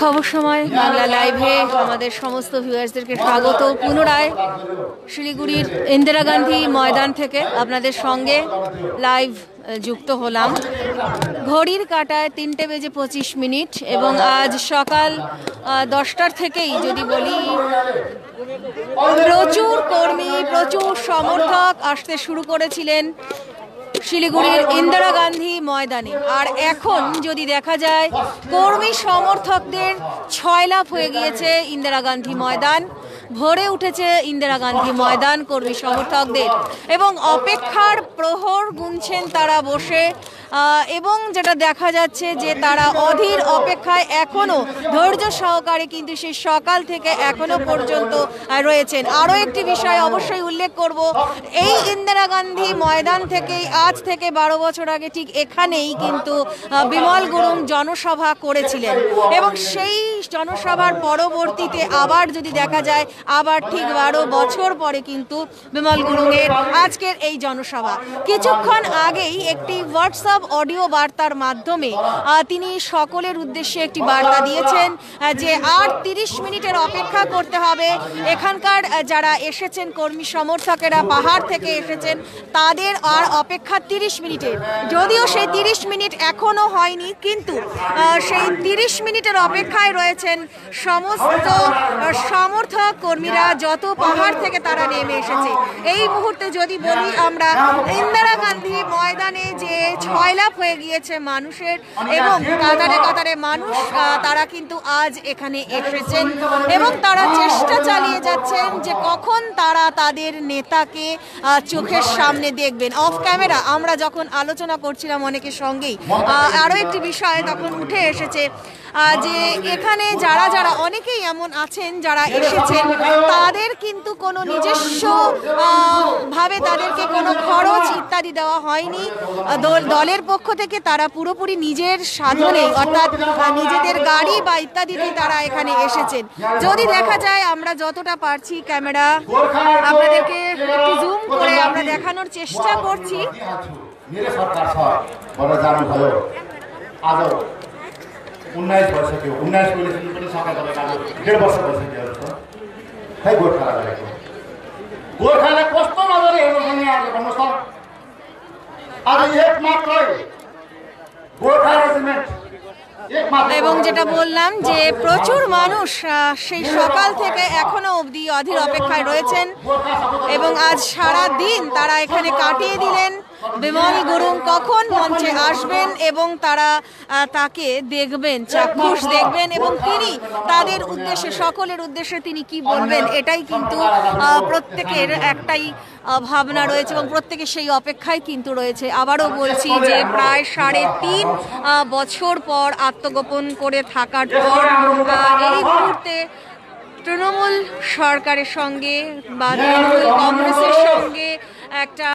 খবর সময় বাংলা লাইভে আমাদের সমস্ত ভিউয়ার্সদেরকে স্বাগত। পুনরায় শিলিগুড়ির ইন্দিরা গান্ধী ময়দান থেকে আপনাদের সঙ্গে লাইভ যুক্ত হলাম। ঘড়ির কাঁটায় 3:25 এবং আজ সকাল 10টার থেকেই যদি বলি প্রচুর কর্মী, প্রচুর সমর্থক আসতে শুরু করেছিলেন শিলিগুড়ির ইন্দিরা গান্ধী ময়দানে। আর এখন যদি দেখা যায় কর্মী সমর্থকদের ছয়লাভ হয়ে গিয়েছে ইন্দিরা গান্ধী ময়দান, ভরে উঠেছে ইন্দিরা গান্ধী ময়দান কর্মী সমর্থকদের এবং অপেক্ষার প্রহর গুনছেন তারা বসে। এবং যেটা দেখা যাচ্ছে যে তারা অধীর অপেক্ষায় এখনো ধৈর্য সহকারে কিন্তু সেই সকাল থেকে এখনো পর্যন্ত রয়েছেন। আরও একটি বিষয় অবশ্যই উল্লেখ করব, এই ইন্দিরা গান্ধী ময়দান থেকেই আজ থেকে 12 বছর আগে ঠিক এখানেই কিন্তু বিমল গুরুং জনসভা করেছিলেন এবং সেই জনসভার পরবর্তীতে আবার যদি দেখা যায় আবার ঠিক 12 বছর পরে কিন্তু বিমল গুরুংয়ের আজকের এই জনসভা। কিছুক্ষণ আগেই একটি হোয়াটসঅ্যাপ অডিও বার্তার মাধ্যমে তিনি সকলের উদ্দেশ্যে একটি বার্তা দিয়েছেন যে আর 30 মিনিটের অপেক্ষা করতে হবে। এখানকার যারা এসেছেন কর্মী সমর্থকেরা পাহাড় থেকে এসেছেন তাদের আর অপেক্ষা 30 মিনিটের। যদিও সেই 30 মিনিট এখনো হয়নি, কিন্তু সেই 30 মিনিটের অপেক্ষায় রয়েছেন সমস্ত সমর্থক কর্মীরা, যত পাহাড় থেকে তারা নেমে এসেছে। এই মুহূর্তে যদি বলি আমরা ইন্দিরা গান্ধী ময়দানে যে ছয়লাভ হয়ে গিয়েছে মানুষের এবং কাতারে কাতারে মানুষ তারা কিন্তু আজ এখানে এসেছেন এবং তারা চেষ্টা চালিয়ে যাচ্ছেন যে কখন তারা তাদের নেতাকে চোখের সামনে দেখবেন। অফ ক্যামেরা আমরা যখন আলোচনা করছিলাম অনেকের সঙ্গেই আরও একটি বিষয় তখন উঠে এসেছে যে এখানে যারা যারা অনেকেই এমন আছেন যারা এসেছেন তাদের কিন্তু কোনো নিজস্ব ভাবে তাদেরকে কোনো খরচ ইত্যাদি দেওয়া হয়নি। দলের পক্ষ থেকে তারা পুরোপুরি নিজের সাধনে অর্থাৎ নিজেদের গাড়ি বা ইত্যাদিতে তারা এখানে এসেছেন। যদি দেখা যায় আমরা যতটা পারছি ক্যামেরা আপনাদেরকে একটু জুম করে আমরা দেখানোর চেষ্টা করছি। এবং যেটা বললাম যে প্রচুর মানুষ সেই সকাল থেকে এখনো অবধি অধীর অপেক্ষায় রয়েছেন এবং আজ সারা দিন তারা এখানে কাটিয়ে দিলেন। বিমল গুরুং কখন মঞ্চে আসবেন এবং তারা তাকে দেখবেন, চাক্ষুষ দেখবেন এবং তিনি তাদের উদ্দেশ্যে সকলের উদ্দেশ্যে তিনি কি বলবেন এটাই কিন্তু প্রত্যেকের একটাই ভাবনা রয়েছে এবং প্রত্যেকে সেই অপেক্ষায় কিন্তু রয়েছে। আবারও বলছি যে প্রায় 3.5 বছর পর আত্মগোপন করে থাকার পর এই মুহূর্তে তৃণমূল সরকারের সঙ্গে বা তৃণমূল কংগ্রেসের সঙ্গে একটা